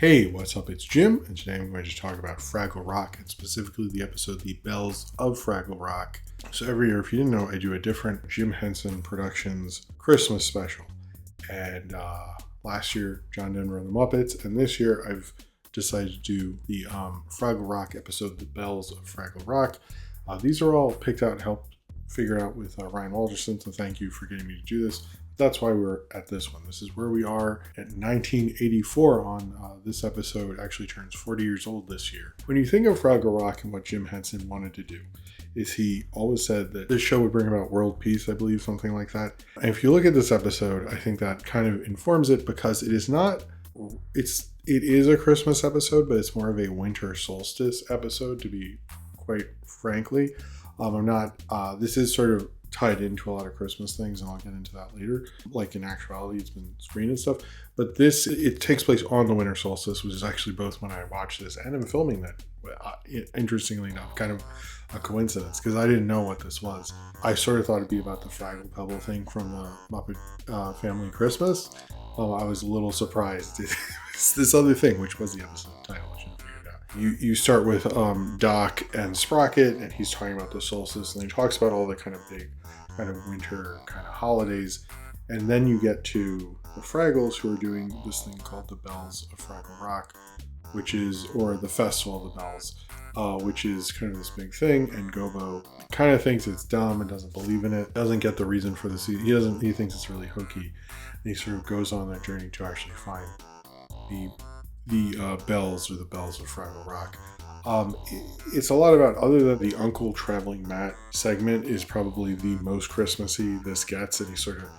Hey, what's up? It's Jim, and today I'm going to talk about Fraggle Rock, and specifically the episode The Bells of Fraggle Rock. So every year, if you didn't know, I do a different Jim Henson Productions Christmas special. And last year, John Denver and the Muppets, and this year I've decided to do the Fraggle Rock episode, The Bells of Fraggle Rock. These are all picked out and helped figure out with Ryan Walderson, so thank you for getting me to do this. That's why we're at this one. This is where we are at 1984 on this episode. Actually turns 40 years old this year. When you think of Fraggle Rock and what Jim Henson wanted to do, is he always said that this show would bring about world peace, I believe, something like that. And if you look at this episode, I think that kind of informs it, because it is not, it is a Christmas episode, but it's more of a winter solstice episode, to be quite frankly. This is sort of tied into a lot of Christmas things, and I'll get into that later. Like, in actuality, it's been screened and stuff, but it takes place on the winter solstice, which is actually both when I watched this and I'm filming that. Interestingly enough, kind of a coincidence, because I didn't know what this was. I sort of thought it'd be about the Fraggle Pebble thing from the Muppet Family Christmas. I was a little surprised. It's this other thing, which was the episode title. I should have figured it out. You start with Doc and Sprocket, and he's talking about the solstice, and he talks about all the kind of big kind of winter kind of holidays, and then you get to the Fraggles, who are doing this thing called the Bells of Fraggle Rock, or the Festival of the Bells, which is kind of this big thing, and Gobo kind of thinks it's dumb and doesn't believe in it, doesn't get the reason for the season. He thinks it's really hokey, and he sort of goes on that journey to actually find the bells, or the Bells of Fraggle Rock. It's a lot about, other than the Uncle Traveling Matt segment is probably the most Christmassy this gets, and he sort of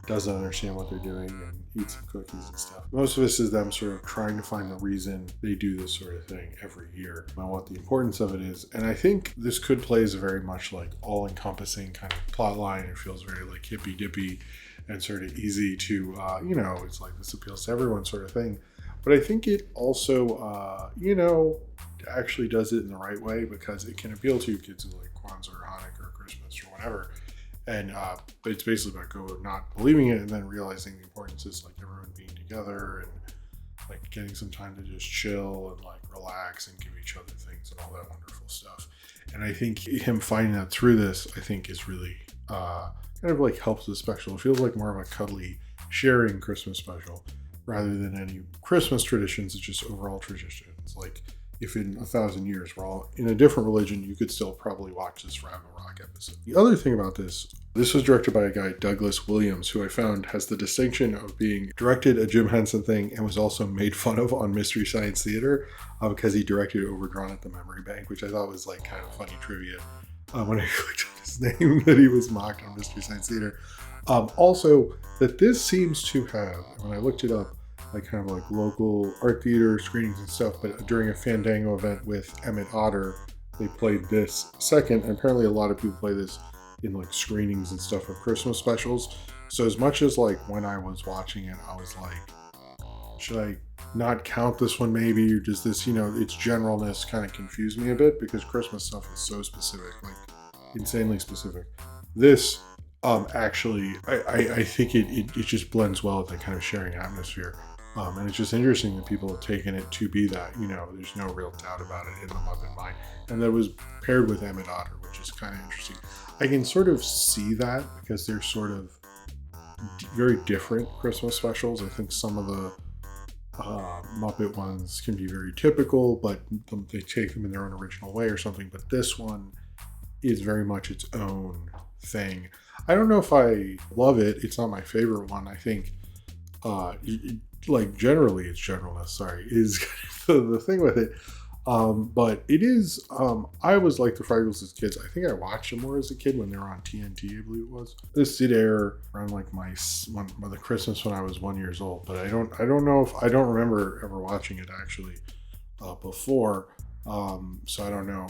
doesn't understand what they're doing and eats some cookies and stuff. Most of this is them sort of trying to find the reason they do this sort of thing every year and what the importance of it is. And I think this could play as a very much like all-encompassing kind of plot line. It feels very like hippy-dippy and sort of easy to, it's like this appeals to everyone sort of thing. But I think it also, actually does it in the right way, because it can appeal to kids who like Kwanzaa or Hanukkah or Christmas or whatever. And but it's basically about Go not believing it, and then realizing the importance is like everyone being together and like getting some time to just chill and like relax and give each other things and all that wonderful stuff. And I think him finding that through this, I think, is really kind of like helps the special. It feels like more of a cuddly sharing Christmas special rather than any Christmas traditions. It's just overall traditions. Like, if in 1,000 years we're all in a different religion, you could still probably watch this Fraggle Rock episode. The other thing about this was directed by a guy, Douglas Williams, who I found has the distinction of being directed a Jim Henson thing and was also made fun of on Mystery Science Theater because he directed Overdrawn at the Memory Bank, which I thought was like kind of funny trivia when I clicked on his name, that he was mocked on Mystery Science Theater. Also, that this seems to have, when I looked it up, like kind of like local art theater screenings and stuff, but during a Fandango event with Emmett Otter, they played this second, and apparently a lot of people play this in like screenings and stuff of Christmas specials. So as much as like when I was watching it, I was like, should I not count this one maybe, or does this, its generalness kind of confuse me a bit, because Christmas stuff is so specific, like insanely specific. This actually, I think it just blends well with that kind of sharing atmosphere. And it's just interesting that people have taken it to be that, there's no real doubt about it in the Muppet mind. And that was paired with Emmett Otter, which is kind of interesting. I can sort of see that because they're sort of very different Christmas specials. I think some of the Muppet ones can be very typical, but they take them in their own original way or something. But this one is very much its own thing. I don't know if I love it. It's not my favorite one. I think generally its generalness, is the thing with it. But it is, I was like the Fraggles as kids. I think I watched them more as a kid when they were on TNT, I believe it was. This did air around like the Christmas when I was 1 year old, but I don't remember ever watching it actually before. So I don't know.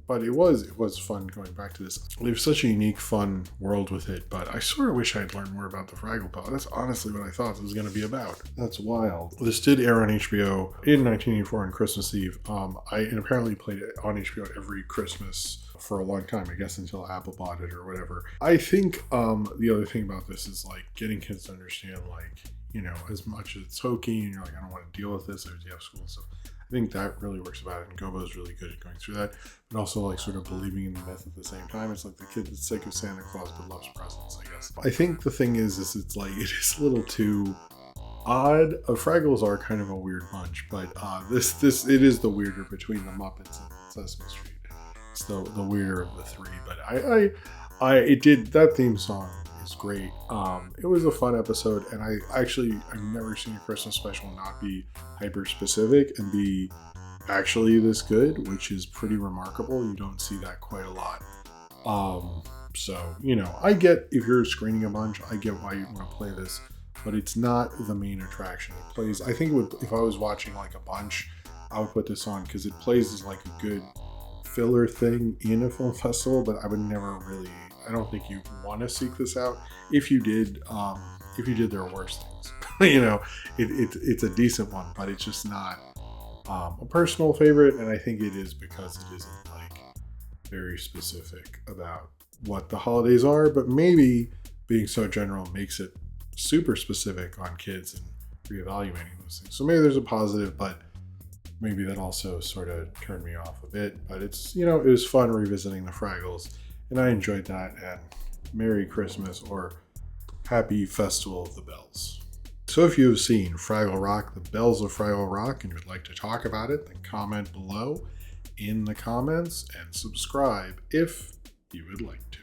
But it was fun going back to this. They have such a unique, fun world with it, but I sort of wish I'd learned more about the Fraggle Pebble. That's honestly what I thought this was going to be about. That's wild. This did air on HBO in 1984 on Christmas Eve. And apparently played it on HBO every Christmas for a long time, I guess, until Apple bought it or whatever. I think the other thing about this is like getting kids to understand, like, as much as it's hokey and you're like, I don't want to deal with this, or you have school and stuff. I think that really works about it, and Gobo's really good at going through that, but also like sort of believing in the myth at the same time. It's like the kid that's sick of Santa Claus but loves presents, I guess. I think the thing is it's like, it is a little too odd. Fraggles are kind of a weird bunch, but it is the weirder between the Muppets and Sesame Street. It's the weirder of the three, but that theme song is great. It was a fun episode, and I've never seen a Christmas special not be hyper specific and be actually this good, which is pretty remarkable. You don't see that quite a lot. So I get, if you're screening a bunch, I get why you want to play this, but it's not the main attraction. It plays, I think if I was watching like a bunch, I would put this on because it plays as like a good filler thing in a film festival, but I would never really, I don't think you want to seek this out. If you did, there are worse things. It's a decent one, but it's just not a personal favorite, and I think it is because it isn't like very specific about what the holidays are, but maybe being so general makes it super specific on kids and reevaluating those things. So maybe there's a positive, but maybe that also sort of turned me off a bit. But it's, it was fun revisiting the Fraggles, and I enjoyed that. And Merry Christmas, or Happy Festival of the Bells. So if you've seen Fraggle Rock, the Bells of Fraggle Rock, and you'd like to talk about it, then comment below in the comments and subscribe if you would like to.